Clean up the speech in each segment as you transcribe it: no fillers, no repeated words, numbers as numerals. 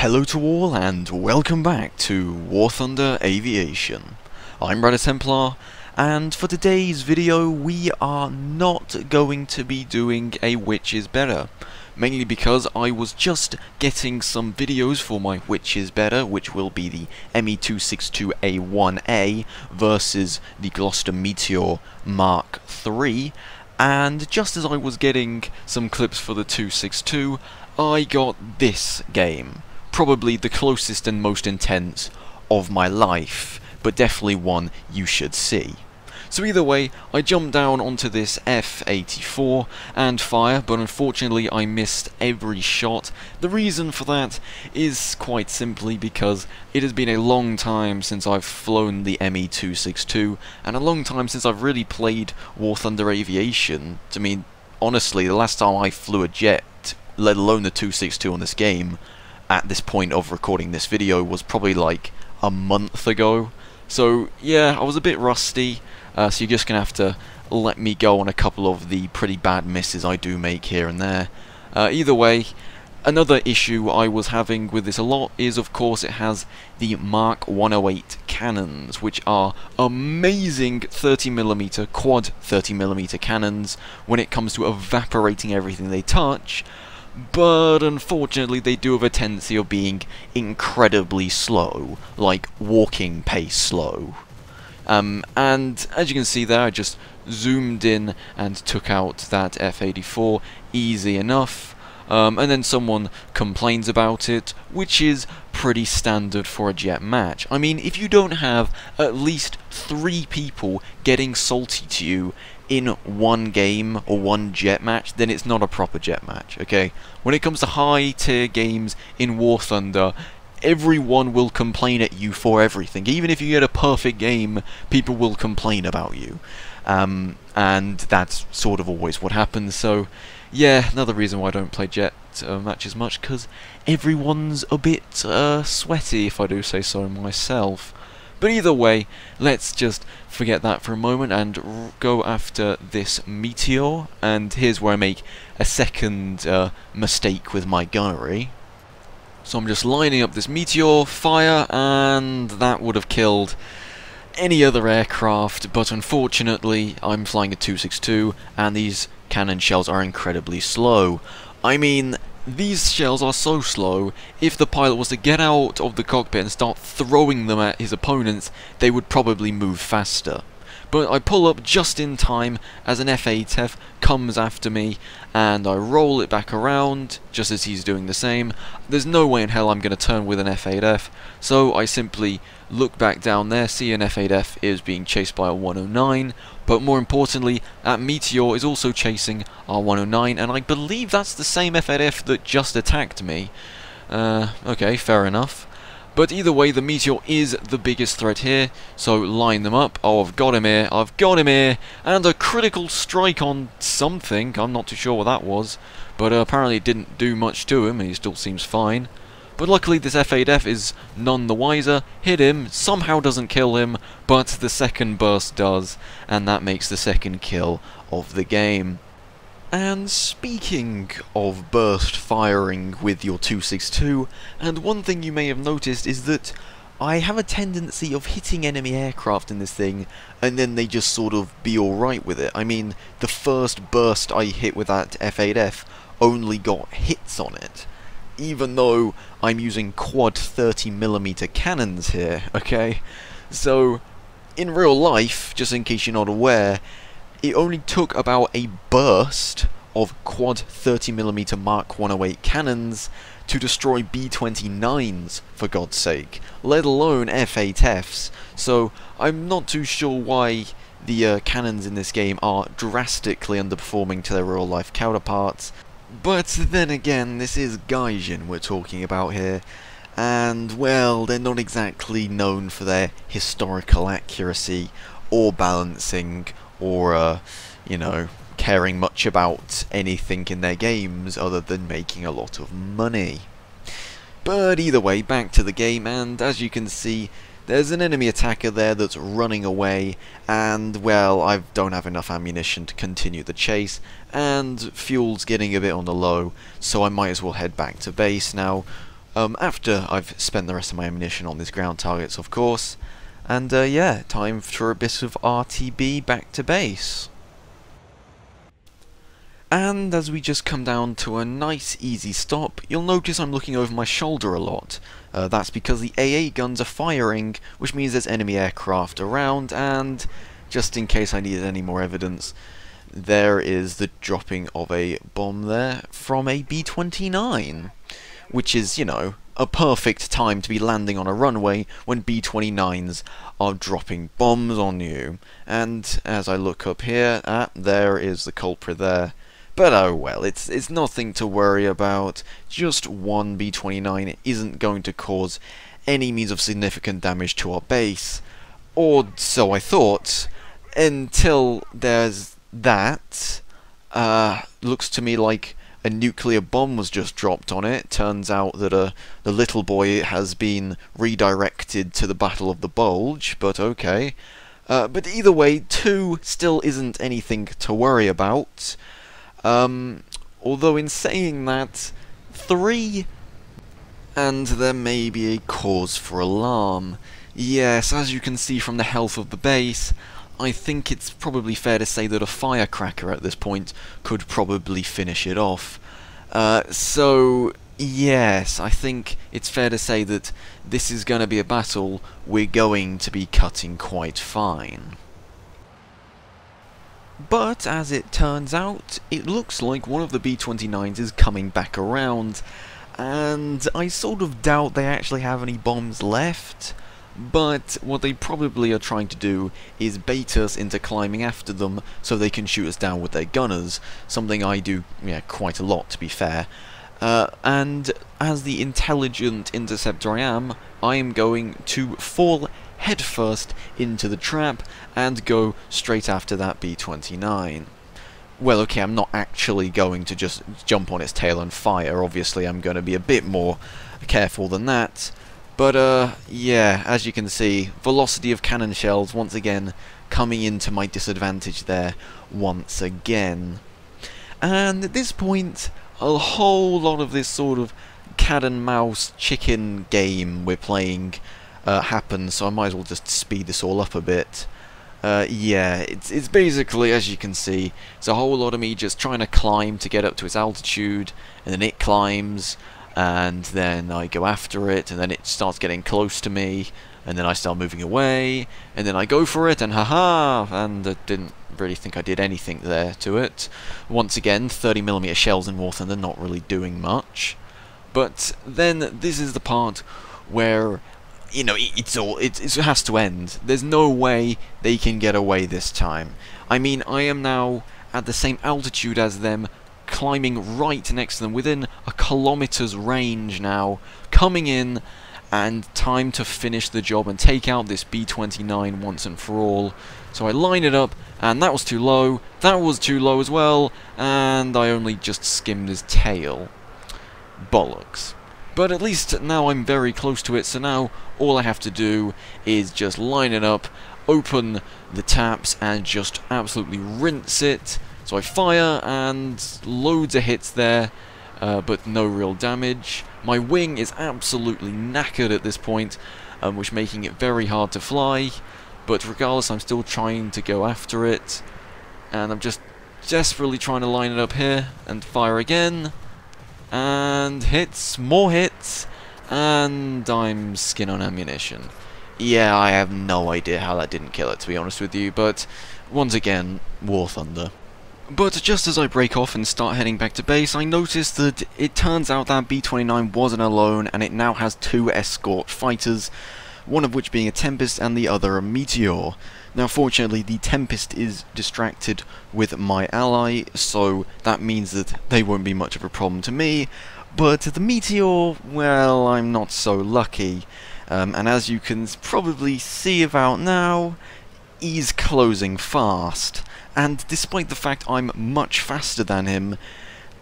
Hello to all and welcome back to War Thunder Aviation. I'm proudest Templar, and for today's video we are not going to be doing a Which is Better. Mainly because I was just getting some videos for my Which is Better, which will be the ME262A1A versus the Gloucester Meteor Mark III, and just as I was getting some clips for the 262, I got this game. Probably the closest and most intense of my life, but definitely one you should see. So either way, I jumped down onto this F-84 and fire, but unfortunately I missed every shot. The reason for that is quite simply because it has been a long time since I've flown the ME262, and a long time since I've really played War Thunder Aviation. I mean, honestly, the last time I flew a jet, let alone the 262 on this game, at this point of recording this video, was probably like a month ago. So yeah, I was a bit rusty, so you're just gonna have to let me go on a couple of the pretty bad misses I do make here and there. Either way, another issue I was having with this a lot is, of course, it has the Mark 108 cannons, which are amazing 30mm quad 30mm cannons when it comes to evaporating everything they touch. But unfortunately they do have a tendency of being incredibly slow, like walking pace slow. And as you can see there, I just zoomed in and took out that F-84 easy enough. And then someone complains about it, which is pretty standard for a jet match. I mean, if you don't have at least 3 people getting salty to you in one game or one jet match, then it's not a proper jet match, okay? When it comes to high tier games in War Thunder, everyone will complain at you for everything. Even if you get a perfect game, people will complain about you. And that's sort of always what happens, so yeah, another reason why I don't play jet matches much, because everyone's a bit sweaty, if I do say so myself. But either way, let's just forget that for a moment and go after this Meteor, and here's where I make a second mistake with my gunnery. So I'm just lining up this Meteor, fire, and that would have killed any other aircraft, but unfortunately I'm flying a 262 and these cannon shells are incredibly slow. I mean, these shells are so slow, if the pilot was to get out of the cockpit and start throwing them at his opponents, they would probably move faster. But I pull up just in time as an F-8F comes after me, and I roll it back around, just as he's doing the same. There's no way in hell I'm going to turn with an F-8F, so I simply look back down there, see an F-8F is being chased by a 109, but more importantly, that Meteor is also chasing our 109, and I believe that's the same F-8F that just attacked me. Okay, fair enough. But either way, the Meteor is the biggest threat here, so line them up. Oh, I've got him here, and a critical strike on something. I'm not too sure what that was, but apparently it didn't do much to him, and he still seems fine. But luckily this F-8F is none the wiser, hit him, somehow doesn't kill him, but the second burst does, and that makes the second kill of the game. And speaking of burst firing with your 262, and one thing you may have noticed is that I have a tendency of hitting enemy aircraft in this thing, and then they just sort of be alright with it. I mean, the first burst I hit with that F-8F only got hits on it, even though I'm using quad 30mm cannons here, okay? So, in real life, just in case you're not aware, it only took about a burst of quad 30mm Mark 108 cannons to destroy B-29s, for God's sake, let alone F-8Fs, so I'm not too sure why the cannons in this game are drastically underperforming to their real life counterparts. But then again, this is Gaijin we're talking about here, and well, they're not exactly known for their historical accuracy, or balancing, or, you know, caring much about anything in their games other than making a lot of money. But either way, back to the game, and as you can see, there's an enemy attacker there that's running away, and well, I don't have enough ammunition to continue the chase, and fuel's getting a bit on the low, so I might as well head back to base. Now, after I've spent the rest of my ammunition on these ground targets, of course. And yeah, time for a bit of RTB back to base. And as we just come down to a nice easy stop, you'll notice I'm looking over my shoulder a lot. That's because the AA guns are firing, which means there's enemy aircraft around, and just in case I needed any more evidence, there is the dropping of a bomb there from a B-29, which is, you know, a perfect time to be landing on a runway when B-29s are dropping bombs on you. And as I look up here, there is the culprit there. But oh well, it's nothing to worry about. Just one B-29 isn't going to cause any means of significant damage to our base. Or so I thought, until there's that. Looks to me like a nuclear bomb was just dropped on it. Turns out that the little boy has been redirected to the Battle of the Bulge, but okay. But either way, 2 still isn't anything to worry about. Although in saying that, 3, and there may be a cause for alarm. Yes, as you can see from the health of the base, I think it's probably fair to say that a firecracker at this point could probably finish it off. So, yes, I think it's fair to say that this is going to be a battle we're going to be cutting quite fine. But, as it turns out, it looks like one of the B-29s is coming back around, and I sort of doubt they actually have any bombs left, but what they probably are trying to do is bait us into climbing after them so they can shoot us down with their gunners, something I do quite a lot, to be fair. And as the intelligent interceptor I am going to fall headfirst into the trap and go straight after that B-29. Well, okay, I'm not actually going to just jump on its tail and fire. Obviously, I'm going to be a bit more careful than that. But, yeah, as you can see, velocity of cannon shells once again coming into my disadvantage there once again. And at this point, a whole lot of this sort of cat and mouse chicken game we're playing happens, so I might as well just speed this all up a bit. Yeah, it's basically, as you can see, it's a whole lot of me just trying to climb to get up to its altitude, and then it climbs, and then I go after it, and then it starts getting close to me, and then I start moving away, and then I go for it, and haha, and I didn't really think I did anything there to it. Once again, 30mm shells in War Thunder not really doing much. But then this is the part where, you know, it has to end. There's no way they can get away this time. I mean, I am now at the same altitude as them, climbing right next to them, within a kilometer's range now, coming in, and time to finish the job and take out this B-29 once and for all. So I line it up, and that was too low, that was too low as well, and I only just skimmed his tail. Bollocks. But at least now I'm very close to it, so now all I have to do is just line it up, open the taps, and just absolutely rinse it. So I fire, and loads of hits there, but no real damage. My wing is absolutely knackered at this point, which making it very hard to fly. But regardless, I'm still trying to go after it, and I'm just desperately trying to line it up here, and fire again. And hits, more hits, and I'm skin on ammunition. Yeah, I have no idea how that didn't kill it, to be honest with you, but once again, War Thunder. But just as I break off and start heading back to base, I notice that it turns out that B-29 wasn't alone, and it now has 2 escort fighters, one of which being a Tempest and the other a Meteor. Now fortunately the Tempest is distracted with my ally, so that means that they won't be much of a problem to me, but the Meteor, well, I'm not so lucky. And as you can probably see about now, he's closing fast. And despite the fact I'm much faster than him,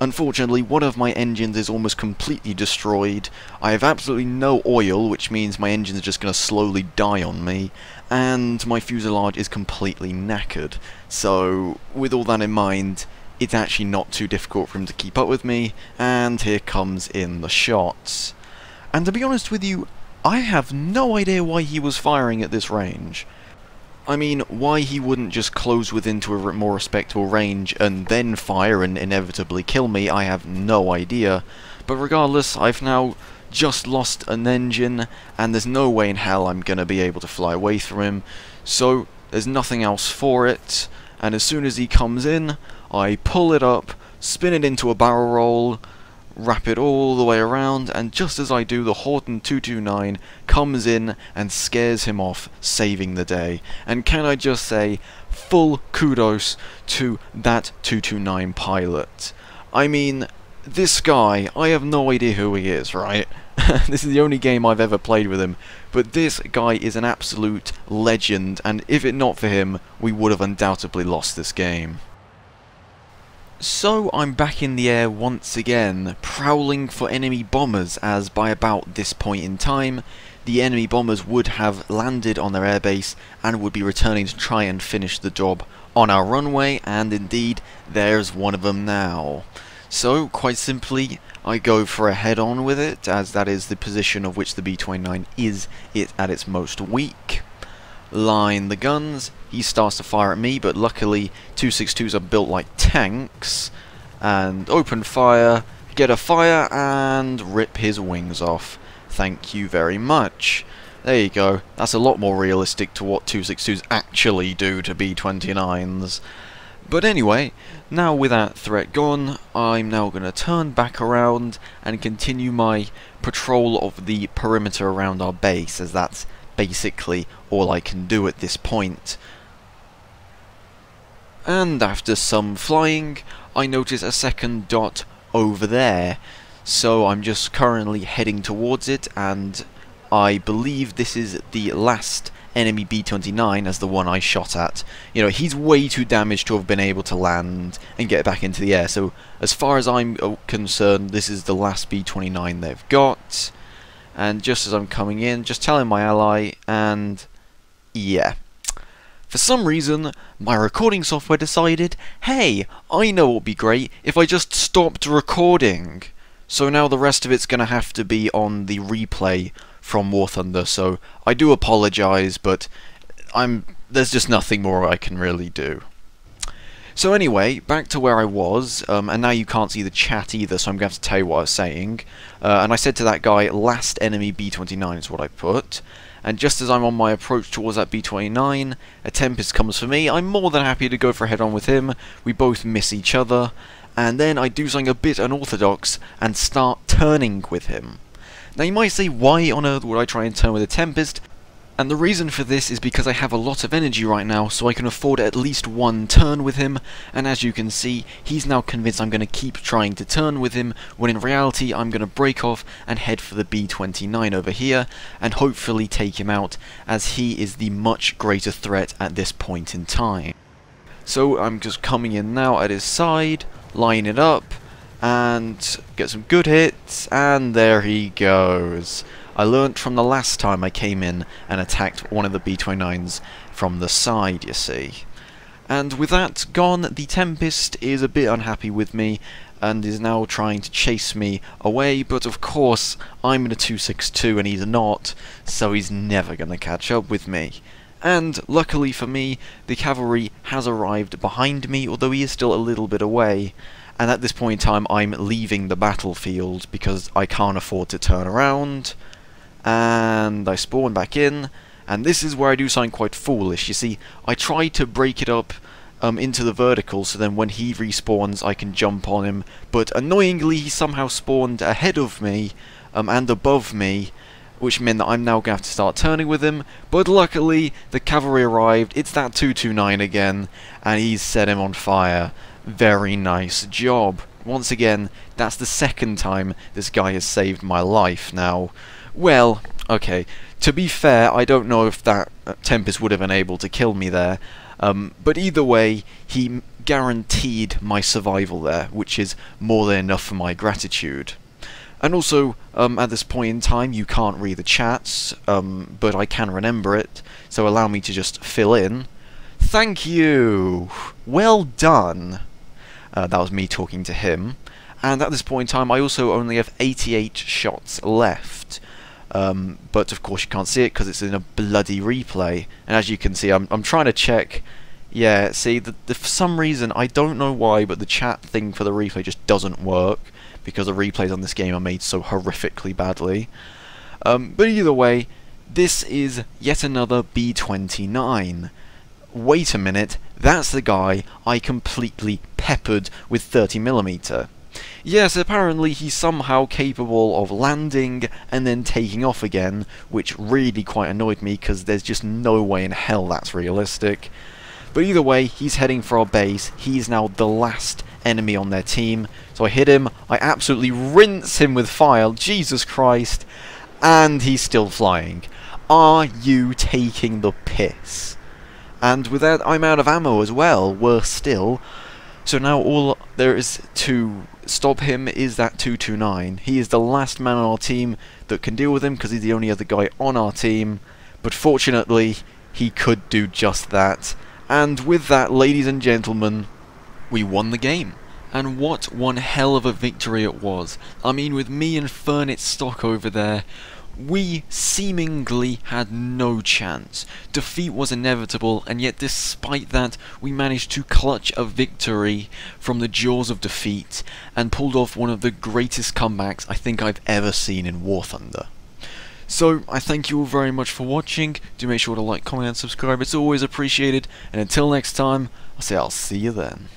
unfortunately one of my engines is almost completely destroyed. I have absolutely no oil, which means my engines are just going to slowly die on me, and my fuselage is completely knackered. So with all that in mind, it's actually not too difficult for him to keep up with me, and here comes in the shots. And to be honest with you, I have no idea why he was firing at this range. I mean, why he wouldn't just close within to a more respectable range and then fire and inevitably kill me, I have no idea. But regardless, I've now just lost an engine, and there's no way in hell I'm gonna be able to fly away from him, so there's nothing else for it, and as soon as he comes in, I pull it up, spin it into a barrel roll, wrap it all the way around, and just as I do, the Horton 229 comes in and scares him off, saving the day. And can I just say, full kudos to that 229 pilot. I mean, this guy, I have no idea who he is, right? This is the only game I've ever played with him, but this guy is an absolute legend, and if it not for him, we would have undoubtedly lost this game. So I'm back in the air once again, prowling for enemy bombers, as by about this point in time, the enemy bombers would have landed on their airbase and would be returning to try and finish the job on our runway, and indeed, there's one of them now. So, quite simply, I go for a head-on with it, as that is the position of which the B-29 is at its most weak. Line the guns, he starts to fire at me, but luckily 262s are built like tanks, and open fire, get a fire, and rip his wings off. Thank you very much. There you go, that's a lot more realistic to what 262s actually do to B-29s. But anyway, now with that threat gone, I'm now going to turn back around and continue my patrol of the perimeter around our base, as that's basically all I can do at this point. And after some flying, I notice a second dot over there, so I'm just currently heading towards it, and I believe this is the last enemy B-29 as the one I shot at. You know, he's way too damaged to have been able to land and get back into the air, so as far as I'm concerned, this is the last B-29 they've got. And just as I'm coming in, just telling my ally, and yeah. For some reason, my recording software decided, hey, I know what would be great if I just stopped recording. So now the rest of it's going to have to be on the replay from War Thunder, so I do apologise, but there's just nothing more I can really do. So anyway, back to where I was, and now you can't see the chat either, so I'm going to have to tell you what I was saying. And I said to that guy, last enemy B-29 is what I put. And just as I'm on my approach towards that B-29, a Tempest comes for me. I'm more than happy to go for a head-on with him. We both miss each other. And then I do something a bit unorthodox and start turning with him. Now you might say, why on earth would I try and turn with a Tempest? And the reason for this is because I have a lot of energy right now, so I can afford at least one turn with him, and as you can see, he's now convinced I'm going to keep trying to turn with him, when in reality I'm going to break off and head for the B-29 over here, and hopefully take him out, as he is the much greater threat at this point in time. So I'm just coming in now at his side, line it up, and get some good hits, and there he goes. I learnt from the last time I came in and attacked one of the B-29s from the side, you see. And with that gone, the Tempest is a bit unhappy with me and is now trying to chase me away, but of course I'm in a 262 and he's not, so he's never going to catch up with me. And luckily for me, the cavalry has arrived behind me, although he is still a little bit away. And at this point in time I'm leaving the battlefield because I can't afford to turn around. And I spawn back in, and this is where I do something quite foolish. You see, I try to break it up into the vertical, so then when he respawns I can jump on him, but annoyingly he somehow spawned ahead of me and above me, which meant that I'm now going to have to start turning with him, but luckily the cavalry arrived. It's that 229 again, and he's set him on fire. Very nice job. Once again, that's the second time this guy has saved my life now. Well, okay, to be fair, I don't know if that Tempest would have been able to kill me there, but either way, he guaranteed my survival there, which is more than enough for my gratitude. And also, at this point in time, you can't read the chats, but I can remember it, so allow me to just fill in. Thank you! Well done! That was me talking to him. and at this point in time I also only have 88 shots left. But of course you can't see it because it's in a bloody replay, and as you can see I'm trying to check. Yeah, see, for some reason, I don't know why, but the chat thing for the replay just doesn't work, because the replays on this game are made so horrifically badly. But either way, this is yet another B29. Wait a minute, that's the guy I completely peppered with 30mm. Yes, apparently he's somehow capable of landing and then taking off again, which really quite annoyed me, because there's just no way in hell that's realistic. But either way, he's heading for our base. He's now the last enemy on their team. So I hit him, I absolutely rinse him with fire, Jesus Christ, and he's still flying. Are you taking the piss? And with that, I'm out of ammo as well, worse still. So now all there is to stop him is that 229. He is the last man on our team that can deal with him, because he's the only other guy on our team. But fortunately, he could do just that. And with that, ladies and gentlemen, we won the game. And what one hell of a victory it was. I mean, with me and Fernit Stock over there, we seemingly had no chance. Defeat was inevitable, and yet despite that, we managed to clutch a victory from the jaws of defeat, and pulled off one of the greatest comebacks I think I've ever seen in War Thunder. So, I thank you all very much for watching. Do make sure to like, comment and subscribe, it's always appreciated. And until next time, I'll say I'll see you then.